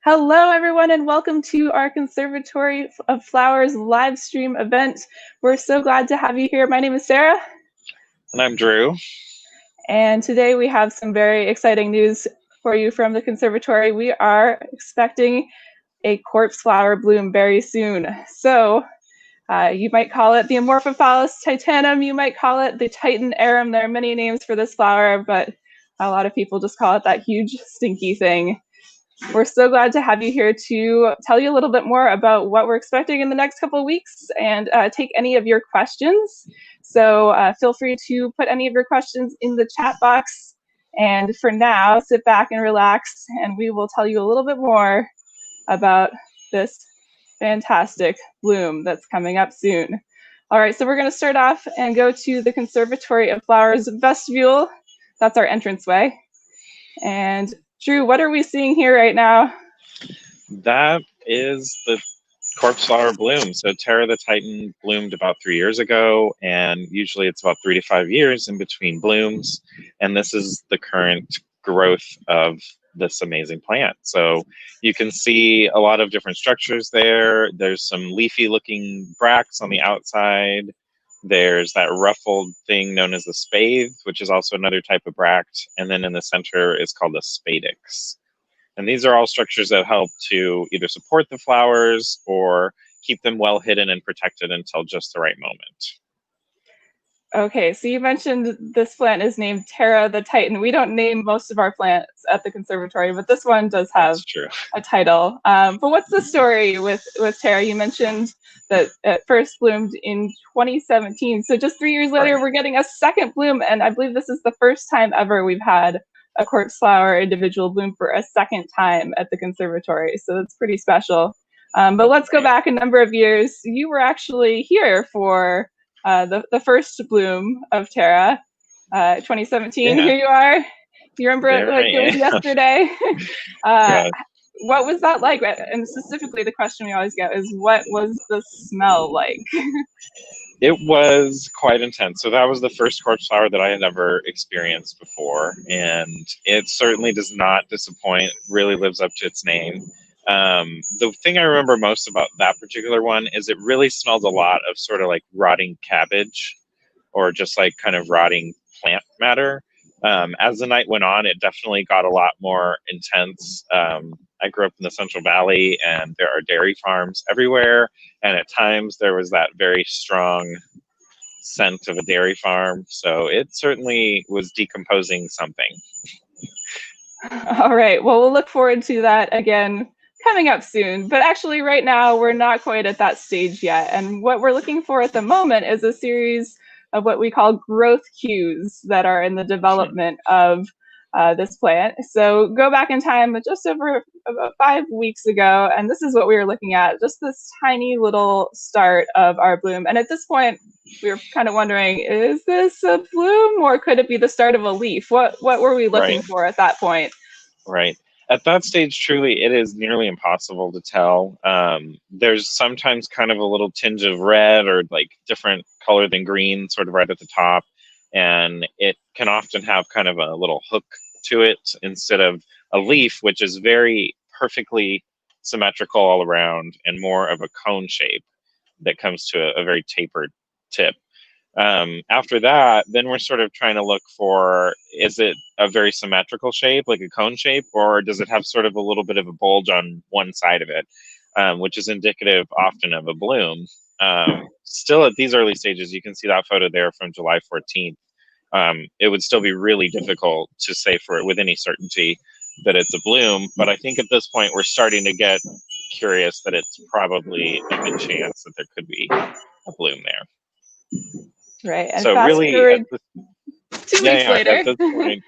Hello, everyone, and welcome to our Conservatory of Flowers live stream event. We're so glad to have you here. My name is Sarah. And I'm Drew. And today we have some very exciting news for you from the Conservatory. We are expecting a corpse flower bloom very soon. So you might call it the Amorphophallus titanum. You might call it the Titan arum. There are many names for this flower, but a lot of people just call it that huge stinky thing. We're so glad to have you here to tell you a little bit more about what we're expecting in the next couple of weeks and take any of your questions. So feel free to put any of your questions in the chat box. And for now, sit back and relax, and we will tell you a little bit more about this fantastic bloom that's coming up soon. All right, so we're going to start off and go to the Conservatory of Flowers vestibule. That's our entranceway. And Drew, what are we seeing here right now? That is the corpse flower bloom. So Terra the Titan bloomed about 3 years ago, and usually it's about 3 to 5 years in between blooms. And this is the current growth of this amazing plant. So you can see a lot of different structures there. There's some leafy looking bracts on the outside. There's that ruffled thing known as the spathe, which is also another type of bract. And then in the center is called the spadix. And these are all structures that help to either support the flowers or keep them well hidden and protected until just the right moment. Okay, so you mentioned this plant is named Terra the Titan. We don't name most of our plants at the Conservatory, but this one does have a title. But what's the story with Terra? You mentioned that it first bloomed in 2017. So just 3 years later, we're getting a second bloom. And I believe this is the first time ever we've had a corpse flower individual bloom for a second time at the Conservatory. So it's pretty special. But let's go back a number of years. You were actually here for the first bloom of Terra, 2017. Yeah. Here you are. You remember it like it was yesterday. What was that like? And specifically, the question we always get is, what was the smell like? It was quite intense. So that was the first corpse flower that I had ever experienced before, and it certainly does not disappoint. It really lives up to its name. The thing I remember most about that particular one is it really smelled a lot of sort of like rotting cabbage or just like kind of rotting plant matter. As the night went on, it definitely got a lot more intense. I grew up in the Central Valley, and there are dairy farms everywhere. And at times there was that very strong scent of a dairy farm. So it certainly was decomposing something. All right. Well, we'll look forward to that again coming up soon. But actually right now we're not quite at that stage yet. And what we're looking for at the moment is a series of what we call growth cues that are in the development of this plant. So go back in time just over about 5 weeks ago, and this is what we were looking at, just this tiny little start of our bloom. And at this point, we were kind of wondering, is this a bloom or could it be the start of a leaf? What were we looking for at that point? Right. At that stage, truly, it is nearly impossible to tell. There's sometimes kind of a little tinge of red or like different color than green, sort of right at the top. And it can often have kind of a little hook to it instead of a leaf, which is very perfectly symmetrical all around and more of a cone shape that comes to a very tapered tip. After that, then we're sort of trying to look for, is it a very symmetrical shape, like a cone shape, or does it have sort of a little bit of a bulge on one side of it, which is indicative often of a bloom. Still at these early stages, you can see that photo there from July 14th. It would still be really difficult to say for it with any certainty that it's a bloom, but I think at this point we're starting to get curious that it's probably a good chance that there could be a bloom there. Right, and so really, 2 weeks later. At this point,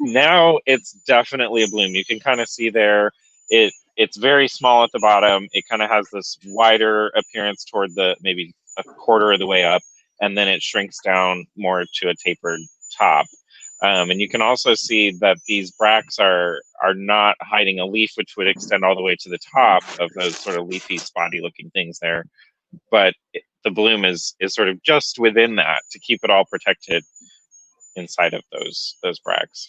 now it's definitely a bloom. You can kind of see there, it's very small at the bottom. It kind of has this wider appearance toward the maybe a quarter of the way up, and then it shrinks down more to a tapered top. And you can also see that these bracts are not hiding a leaf, which would extend all the way to the top of those sort of leafy, spotty looking things there. But the bloom is sort of just within that to keep it all protected inside of those bracts.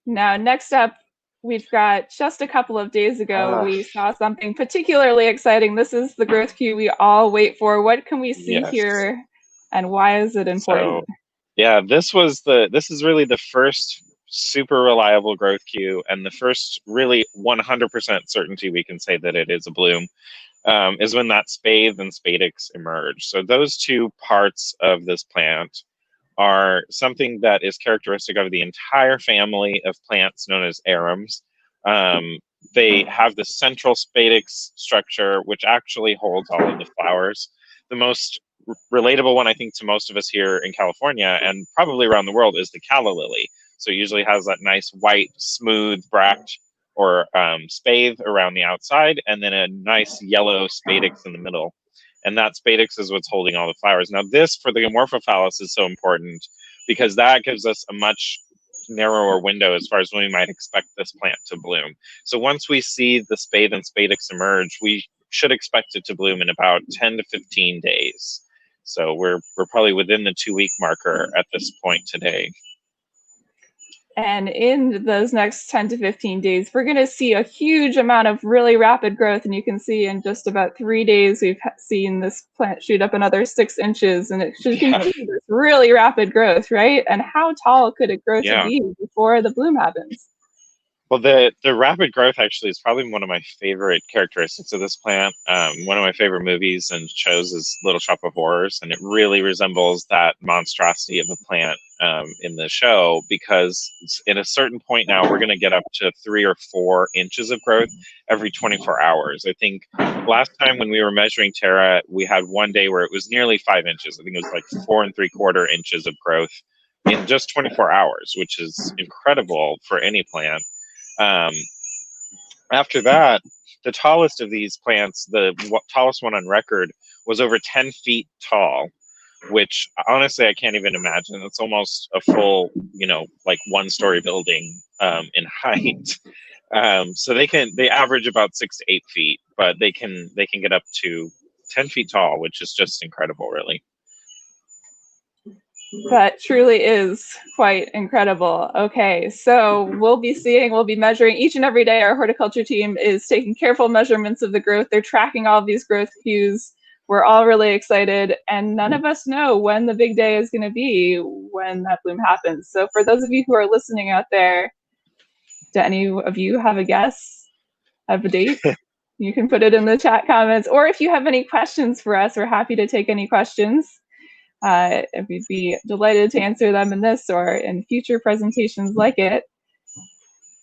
Now, next up, we've got just a couple of days ago, we saw something particularly exciting. This is the growth cue we all wait for. What can we see here, and why is it important? So, yeah, this is really the first super reliable growth cue, and the first really 100% certainty we can say that it is a bloom, is when that spathe and spadix emerge. So those two parts of this plant are something that is characteristic of the entire family of plants known as arums. They have the central spadix structure, which actually holds all of the flowers. The most relatable one, I think, to most of us here in California and probably around the world is the Calla Lily. So it usually has that nice white, smooth bract or spathe around the outside, and then a nice yellow spadix in the middle. And that spadix is what's holding all the flowers. Now, this for the Amorphophallus is so important because that gives us a much narrower window as far as when we might expect this plant to bloom. So once we see the spathe and spadix emerge, we should expect it to bloom in about 10 to 15 days. So we're probably within the 2-week marker at this point today. And in those next 10 to 15 days, we're going to see a huge amount of really rapid growth. And you can see in just about 3 days, we've seen this plant shoot up another 6 inches, and it should continue this really rapid growth, right? And how tall could it grow to be before the bloom happens? Well, the rapid growth actually is probably one of my favorite characteristics of this plant. One of my favorite movies and shows is Little Shop of Horrors, and it really resembles that monstrosity of a plant in the show, because in a certain point now, we're going to get up to 3 or 4 inches of growth every 24 hours. I think last time when we were measuring Terra, we had one day where it was nearly 5 inches. I think it was like 4 3/4 inches of growth in just 24 hours, which is incredible for any plant. After that, the tallest of these plants, the tallest one on record, was over 10 feet tall, which honestly I can't even imagine. It's almost a full, like 1-story building in height. So they average about 6 to 8 feet, but they can get up to 10 feet tall, which is just incredible, really. That truly is quite incredible. Okay, so we'll be measuring each and every day. Our horticulture team is taking careful measurements of the growth. They're tracking all of these growth cues. We're all really excited, and none of us know when the big day is going to be when that bloom happens. So for those of you who are listening out there, do any of you have a guess of a date? You can put it in the chat comments, or if you have any questions for us, we're happy to take any questions. We'd be delighted to answer them in this or in future presentations like it.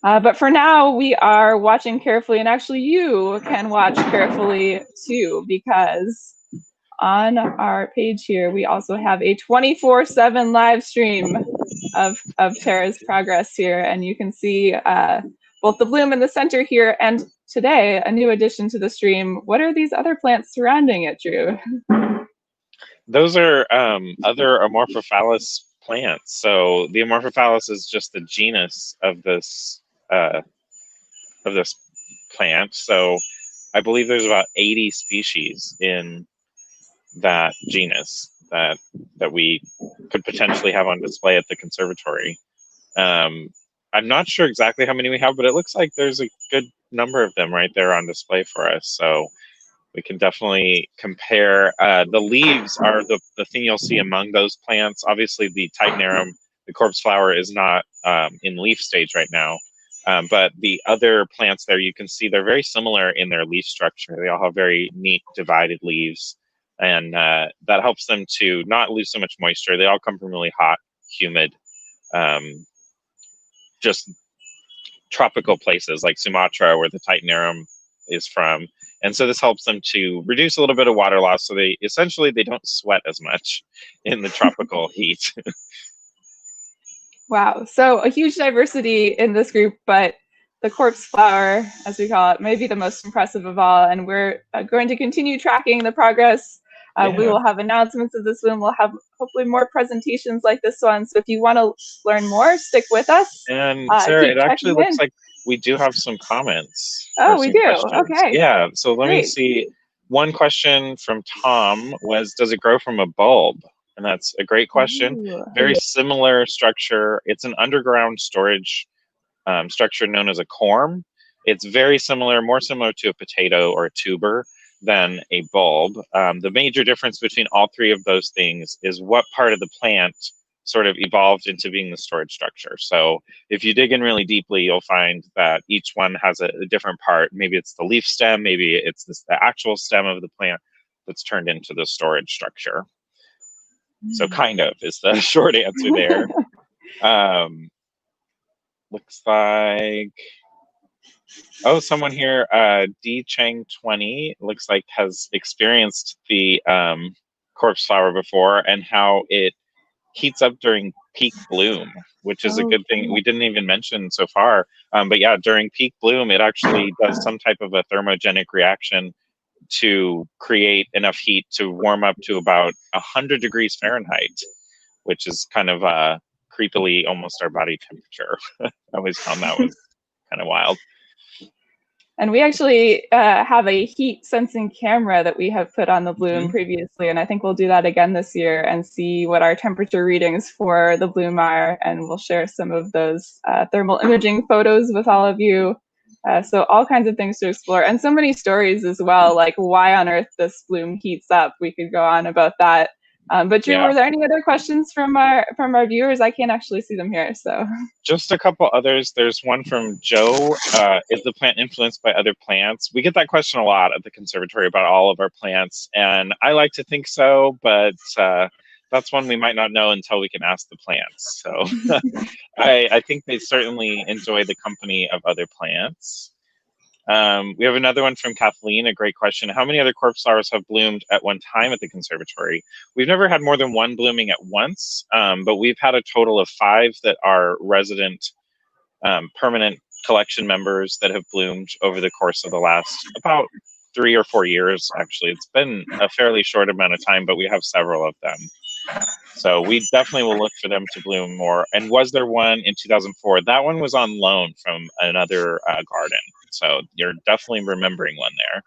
But for now, we are watching carefully, and actually you can watch carefully too, because on our page here, we also have a 24/7 live stream of Terra's progress here, and you can see both the bloom in the center here, and today, a new addition to the stream. What are these other plants surrounding it, Drew? Those are other Amorphophallus plants. So the Amorphophallus is just the genus of this plant. So I believe there's about 80 species in that genus that we could potentially have on display at the conservatory. I'm not sure exactly how many we have, but it looks like there's a good number of them right there on display for us. So we can definitely compare. The leaves are the thing you'll see among those plants. Obviously, the Titanarum, the corpse flower, is not in leaf stage right now. But the other plants there, you can see they're very similar in their leaf structure. They all have very neat divided leaves. And that helps them to not lose so much moisture. They all come from really hot, humid, just tropical places like Sumatra, where the Titanarum is from. And so this helps them to reduce a little bit of water loss, so they don't sweat as much in the tropical heat. Wow, so a huge diversity in this group, but the corpse flower, as we call it, may be the most impressive of all, and we're going to continue tracking the progress. We will have announcements of this bloom. We'll have hopefully more presentations like this one, so if you want to learn more, stick with us. And Sarah, it actually looks like we do have some comments. Oh, we do? Questions. Okay. Yeah, so let me see. One question from Tom was, does it grow from a bulb? And that's a great question. Ooh. Very similar structure. It's an underground storage structure known as a corm. It's very similar, more similar to a potato or a tuber than a bulb. The major difference between all three of those things is what part of the plant sort of evolved into being the storage structure. So if you dig in really deeply, you'll find that each one has a different part. Maybe it's the leaf stem, maybe it's the actual stem of the plant that's turned into the storage structure. So kind of is the short answer there. Looks like, oh, someone here, D Chang 20, looks like has experienced the corpse flower before and how it heats up during peak bloom, which is a good thing we didn't even mention so far. But yeah, during peak bloom, it actually does some type of a thermogenic reaction to create enough heat to warm up to about 100 degrees Fahrenheit, which is kind of creepily almost our body temperature. I always found that was kind of wild. And we actually have a heat sensing camera that we have put on the bloom previously, and I think we'll do that again this year and see what our temperature readings for the bloom are, and we'll share some of those thermal imaging photos with all of you. So all kinds of things to explore, and so many stories as well, like why on earth this bloom heats up. We could go on about that. But Drew, were there any other questions from our viewers? I can't actually see them here, so. Just a couple others. There's one from Joe. Is the plant influenced by other plants? We get that question a lot at the conservatory about all of our plants, and I like to think so, but that's one we might not know until we can ask the plants. So I think they certainly enjoy the company of other plants. We have another one from Kathleen, a great question. How many other corpse flowers have bloomed at one time at the conservatory? We've never had more than one blooming at once, but we've had a total of 5 that are resident, permanent collection members that have bloomed over the course of the last about 3 or 4 years, actually. It's been a fairly short amount of time, but we have several of them. So we definitely will look for them to bloom more. And was there one in 2004? That one was on loan from another garden. So you're definitely remembering one there.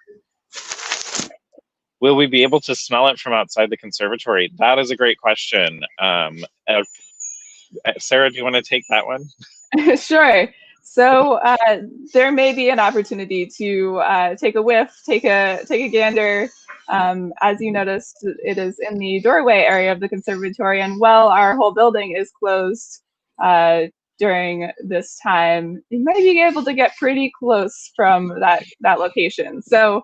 Will we be able to smell it from outside the conservatory? That is a great question. Sarah, do you want to take that one? Sure. So there may be an opportunity to take a whiff, take a gander. As you noticed, it is in the doorway area of the conservatory, and while our whole building is closed during this time, you may be able to get pretty close from that location. So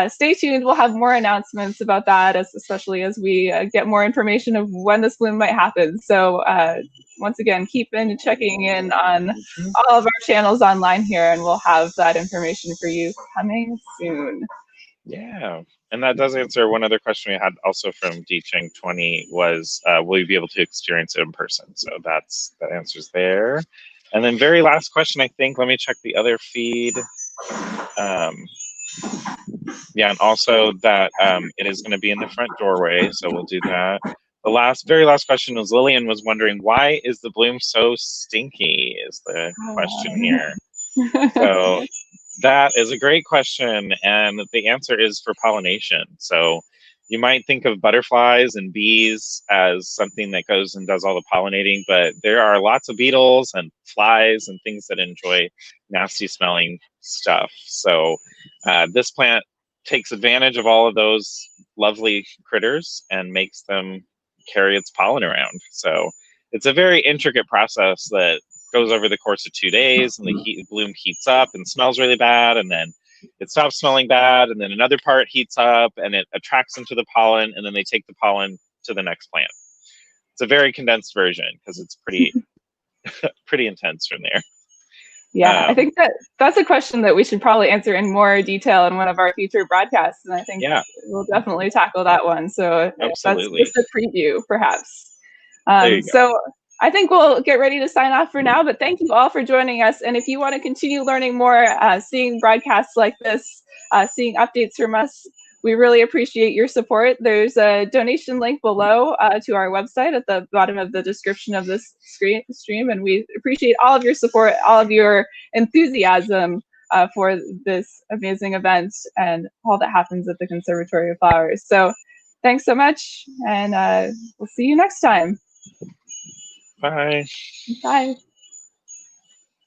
stay tuned. We'll have more announcements about that, especially as we get more information of when this bloom might happen. So once again, keep checking in on all of our channels online here, and we'll have that information for you coming soon. Yeah, and that does answer one other question we had also from DCheng20 was, will you be able to experience it in person? So that answers there. And then very last question, I think, let me check the other feed. Yeah, and also that it is going to be in the front doorway, so we'll do that. The very last question was Lillian was wondering, why is the bloom so stinky, is the question here. So that is a great question, and the answer is for pollination. So you might think of butterflies and bees as something that goes and does all the pollinating, but there are lots of beetles and flies and things that enjoy nasty smelling stuff. So this plant takes advantage of all of those lovely critters and makes them carry its pollen around. So it's a very intricate process that goes over the course of 2 days, and the bloom heats up and smells really bad, and then it stops smelling bad, and then another part heats up and it attracts them to the pollen, and then they take the pollen to the next plant. It's a very condensed version because it's pretty pretty intense from there. Yeah, I think that's a question that we should probably answer in more detail in one of our future broadcasts, and I think we'll definitely tackle that one. So absolutely, that's just a preview, perhaps. There you go. So I think we'll get ready to sign off for now, but thank you all for joining us. And if you want to continue learning more, seeing broadcasts like this, seeing updates from us, we really appreciate your support. There's a donation link below to our website at the bottom of the description of this stream, and we appreciate all of your support, all of your enthusiasm for this amazing event and all that happens at the Conservatory of Flowers. So thanks so much, and we'll see you next time. Bye. Bye.